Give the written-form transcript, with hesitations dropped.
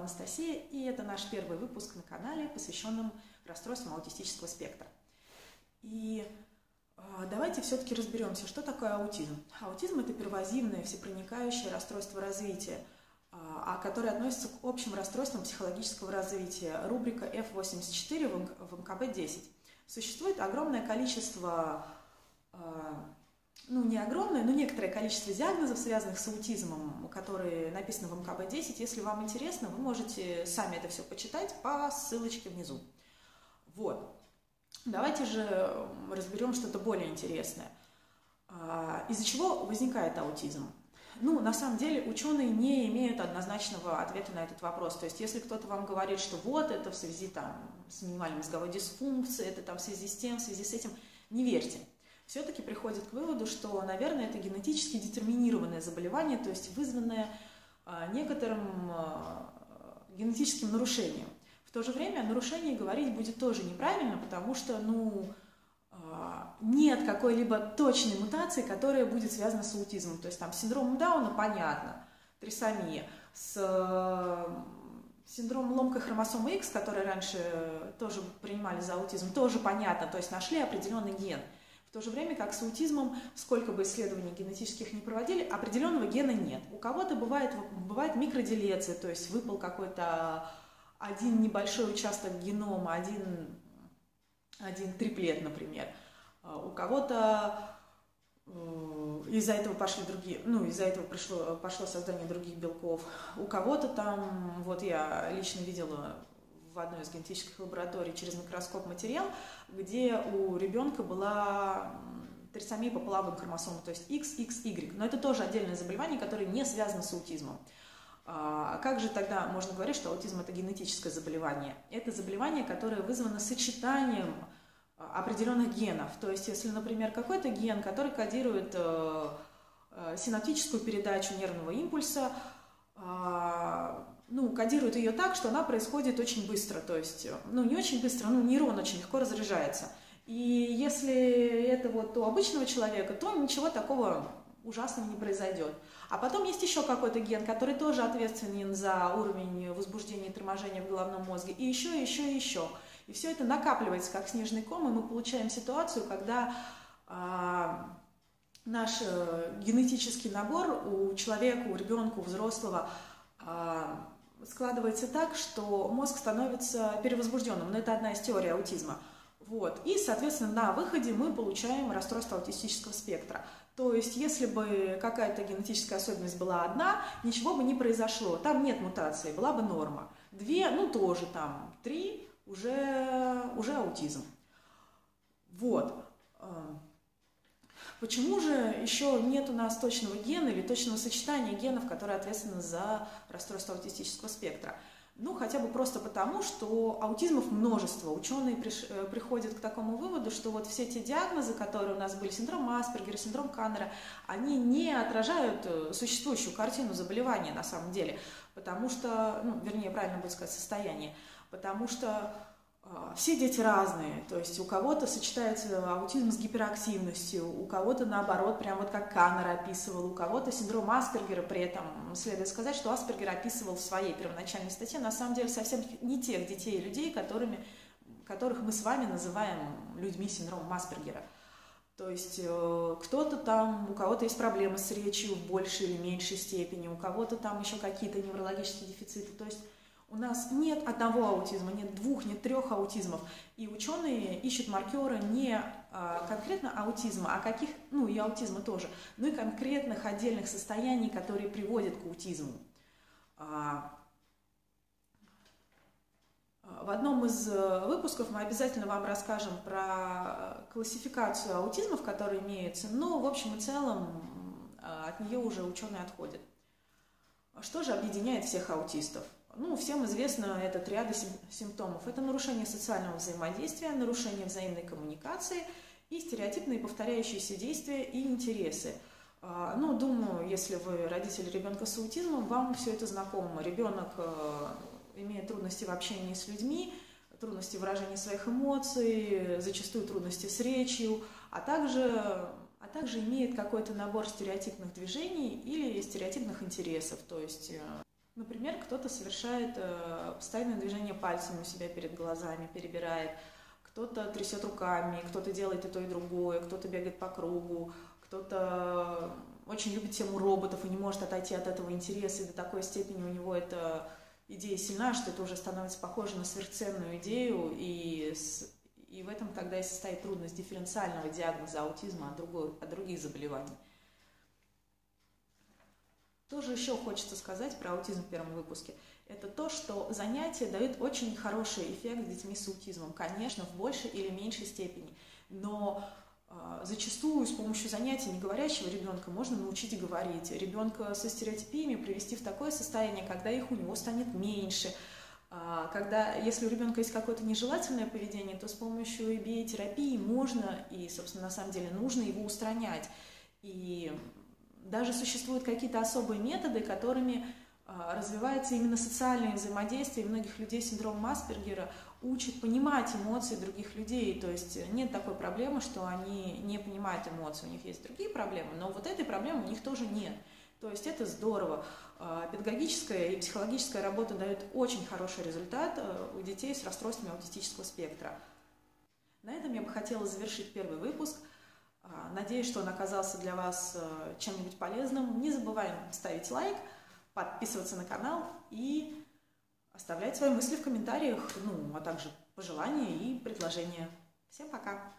Анастасия, и это наш первый выпуск на канале, посвященном расстройствам аутистического спектра. И давайте все-таки разберемся, что такое аутизм. Аутизм – это первазивное, всепроникающее расстройство развития, которое относится к общим расстройствам психологического развития, рубрика F84 в МКБ-10. Существует огромное количество, не огромное, но некоторое количество диагнозов, связанных с аутизмом, которые написаны в МКБ-10. Если вам интересно, вы можете сами это все почитать по ссылочке внизу. Вот. Давайте же разберем что-то более интересное. Из-за чего возникает аутизм? На самом деле ученые не имеют однозначного ответа на этот вопрос. То есть, если кто-то вам говорит, что вот это в связи с минимальной мозговой дисфункцией, это в связи с тем, в связи с этим, не верьте. Все-таки приходит к выводу, что, наверное, это генетически детерминированное заболевание, то есть вызванное некоторым генетическим нарушением. В то же время о нарушении говорить будет тоже неправильно, потому что, нет какой-либо точной мутации, которая будет связана с аутизмом. То есть с синдромом Дауна понятно, трисомия, с синдромом ломкой хромосомы X, который раньше тоже принимали за аутизм, тоже понятно, то есть нашли определенный ген. В то же время, как с аутизмом, сколько бы исследований генетических не проводили, определенного гена нет. У кого-то бывает микроделеция, то есть выпал какой-то один небольшой участок генома, один триплет, например. У кого-то из-за этого пошли другие, из-за этого пошло создание других белков. У кого-то я лично видела в одной из генетических лабораторий через микроскоп материал, где у ребенка была трисомия по половым хромосомам, то есть XXY. Но это тоже отдельное заболевание, которое не связано с аутизмом. Как же тогда можно говорить, что аутизм – это генетическое заболевание? Это заболевание, которое вызвано сочетанием определенных генов. То есть, если, например, какой-то ген, который кодирует синаптическую передачу нервного импульса, кодирует ее так, что она происходит очень быстро. То есть, не очень быстро, нейрон очень легко разряжается. И если это у обычного человека, то ничего такого ужасного не произойдет. А потом есть еще какой-то ген, который тоже ответственен за уровень возбуждения и торможения в головном мозге. И еще, и еще, и еще. И все это накапливается, как снежный ком, и мы получаем ситуацию, когда наш генетический набор у человека, у ребенка, у взрослого складывается так, что мозг становится перевозбужденным. Но это одна из теорий аутизма. И, соответственно, на выходе мы получаем расстройство аутистического спектра. То есть, если бы какая-то генетическая особенность была одна, ничего бы не произошло. Там нет мутации, была бы норма. 2, тоже 3, уже аутизм. Почему же еще нет у нас точного гена или точного сочетания генов, которые ответственны за расстройство аутистического спектра? Хотя бы просто потому, что аутизмов множество. Ученые приходят к такому выводу, что все те диагнозы, которые у нас были, синдром Аспергера, синдром Каннера, они не отражают существующую картину заболевания на самом деле, потому что, правильно будет сказать, состояние, потому что все дети разные, то есть у кого-то сочетается аутизм с гиперактивностью, у кого-то наоборот, прям как Каннер описывал, у кого-то синдром Аспергера, при этом следует сказать, что Аспергер описывал в своей первоначальной статье на самом деле совсем не тех детей и людей, которых мы с вами называем людьми с синдромом Аспергера. То есть кто-то у кого-то есть проблемы с речью в большей или меньшей степени, у кого-то еще какие-то неврологические дефициты, то есть у нас нет одного аутизма, нет 2, нет 3 аутизмов. И ученые ищут маркеры не конкретно аутизма, и аутизма тоже, но и конкретных отдельных состояний, которые приводят к аутизму. В одном из выпусков мы обязательно вам расскажем про классификацию аутизмов, которые имеются, но в общем и целом от нее уже ученые отходят. Что же объединяет всех аутистов? Всем известно этот ряд симптомов. Это нарушение социального взаимодействия, нарушение взаимной коммуникации и стереотипные повторяющиеся действия и интересы. Думаю, если вы родитель ребенка с аутизмом, вам все это знакомо. Ребенок имеет трудности в общении с людьми, трудности в выражении своих эмоций, зачастую трудности с речью, а также имеет какой-то набор стереотипных движений или стереотипных интересов. То есть Например, кто-то совершает постоянное движение пальцами у себя перед глазами, перебирает, кто-то трясет руками, кто-то делает и то, и другое, кто-то бегает по кругу, кто-то очень любит тему роботов и не может отойти от этого интереса, и до такой степени у него эта идея сильна, что это уже становится похоже на сверхценную идею, и в этом тогда и состоит трудность дифференциального диагноза аутизма от других заболеваний. Тоже еще хочется сказать про аутизм в первом выпуске. Это то, что занятия дают очень хороший эффект с детьми с аутизмом. Конечно, в большей или меньшей степени. Но зачастую с помощью занятий неговорящего ребенка можно научить говорить. Ребенка со стереотипиями привести в такое состояние, когда их у него станет меньше. Если у ребенка есть какое-то нежелательное поведение, то с помощью EBA-терапии можно и, собственно, на самом деле нужно его устранять. И даже существуют какие-то особые методы, которыми развивается именно социальное взаимодействие. И многих людей с синдромом Аспергера учат понимать эмоции других людей. То есть нет такой проблемы, что они не понимают эмоции. У них есть другие проблемы, но вот этой проблемы у них тоже нет. То есть это здорово. Педагогическая и психологическая работа дают очень хороший результат у детей с расстройствами аутистического спектра. На этом я бы хотела завершить первый выпуск. Надеюсь, что он оказался для вас чем-нибудь полезным. Не забываем ставить лайк, подписываться на канал и оставлять свои мысли в комментариях, а также пожелания и предложения. Всем пока!